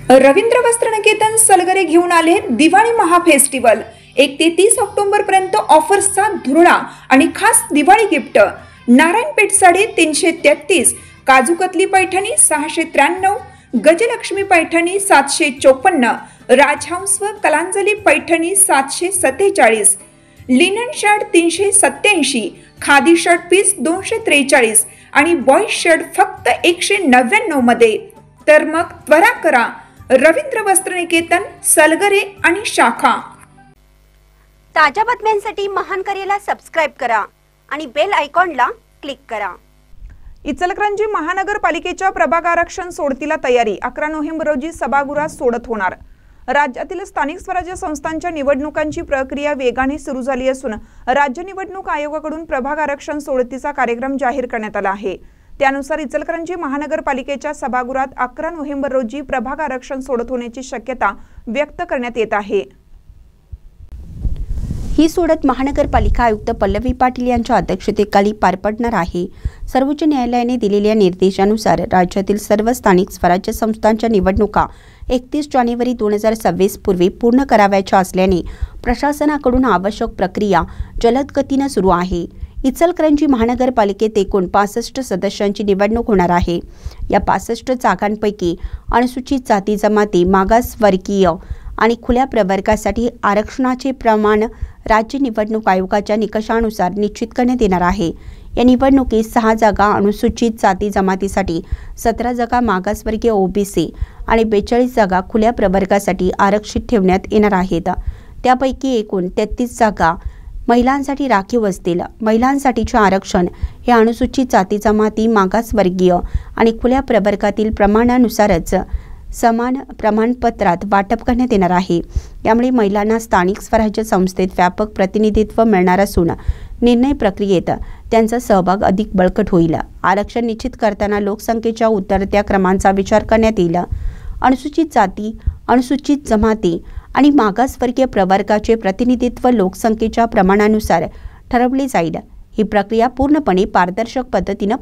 रवींद्र वस्त्रनिकेतन सलगरे घेऊन आले दिवाळी महाफेस्टिवल। 1 ते 30 ऑक्टोबर पर्यंत ऑफर्सचा धुरळा आणि खास दिवाळी गिफ्ट। नारायणपेठ साडी 333, काजूकतली पैठणी 693, गजलक्ष्मी पैठणी 754, राजहंस व Kalanjali Paithani 747, linen shirt 387, khadi shirt piece 243 आणि बॉय शर्ट फक्त 199 मध्ये। तर मग त्वरा करा, रवींद्र वस्त्रनिकेतन सलगरे आणि शाखा। ताज्या बातम्यांसाठी महान करेला सबस्क्राइब करा आणि बेल आयकॉनला क्लिक करा। इचलकरंजी महानगरपालिकेच्या प्रभाग आरक्षण सोडतीला तयारी। 11 नोव्हेंबर रोजी सभागृहात सोडत होणार। राज्यातील स्थानिक स्वराज्य संस्थांच्या निवडणुकांची प्रक्रिया वेगाने सुरू झाली असून राज्य निवडणूक आयोगाकडून प्रभाग आरक्षण सोडतीचा कार्यक्रम जाहीर करण्यात आला आहे। त्यानुसार इचलकरंजी महानगरपालिकेच्या सभागृहात 11 नोव्हेंबर रोजी प्रभाग आरक्षण सोडत होण्याची शक्यता व्यक्त करण्यात येत आहे। ही सोडत महानगरपालिका आयुक्त पल्लवी पाटील यांच्या अध्यक्षतेखाली पार पडणार आहे। सर्वोच्च न्यायालयाने दिलेल्या निर्देशानुसार राज्यातील सर्व स्थानिक स्वराज्य संस्थांच्या निवडणुका 31 जानेवारी 2026 पूर्वी पूर्ण करावयाच्या असल्याने प्रशासनाकडून आवश्यक प्रक्रिया जलद गतीने सुरू आहे। इचलकरंजी महानगरपालिकेत एकूण 65 सदस्यांची निवडणूक होणार आहे। या 65 जागांपैकी अनुसूचित जाती जमाती, मागासवर्गीय आणि खुल्या प्रवर्गासाठी आरक्षणाचे प्रमाण राज्य निवडणूक आयोगाच्या निकषानुसार निश्चित करण्यात येणार आहे। या निवडणुकीत 6 जागा अनुसूचित जाती जमातीसाठी, 17 जागा मागासवर्गीय ओबीसी आणि 42 जागा खुल्या प्रवर्गासाठी आरक्षित ठेवण्यात येणार आहेत। त्यापैकी एकूण 33 जागा महिलांसाठी राखीव असतील। महिलांसाठीचे आरक्षण हे अनुसूचित जाती जमाती, मागासवर्गीय आणि खुल्या प्रवर्गातील प्रमाणानुसारच समान प्रमाणपत्रात वाटप करण्यात येणार आहे। यामुळे महिलांना स्थानिक स्वराज्य संस्थेत व्यापक प्रतिनिधित्व मिळणार असून निर्णय प्रक्रियेत त्यांचा सहभाग अधिक बळकट होईल। आरक्षण निश्चित करताना लोकसंख्येच्या उतरत्या क्रमांचा विचार करण्यात येईल। अनुसूचित जाती, अनुसूचित जमाती आणि मागासवर्गीय प्रवर्गाचे प्रतिनिधित्व लोकसंख्येच्या प्रमाणानुसार ठरवले जाईल। ही प्रक्रिया पूर्णपणे पारदर्शक पद्धतीने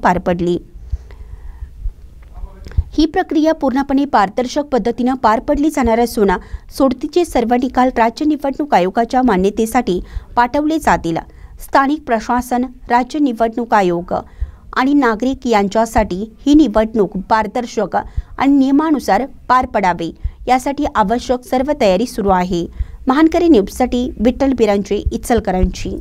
पार पडली। जाणार असून सोडतीचे सर्व निकाल राज्य निवडणूक आयोगाच्या मान्यतेसाठी पाठवले जातील। स्थानिक प्रशासन, राज्य निवडणूक आयोग आणि नागरिक यांच्यासाठी ही निवडणूक पारदर्शक आणि नियमानुसार पार पडावी यासाठी आवश्यक सर्व तयारी सुरू आहे। महानकरी न्यूजसाठी विठ्ठल बिरांचे, इचलकरंजी।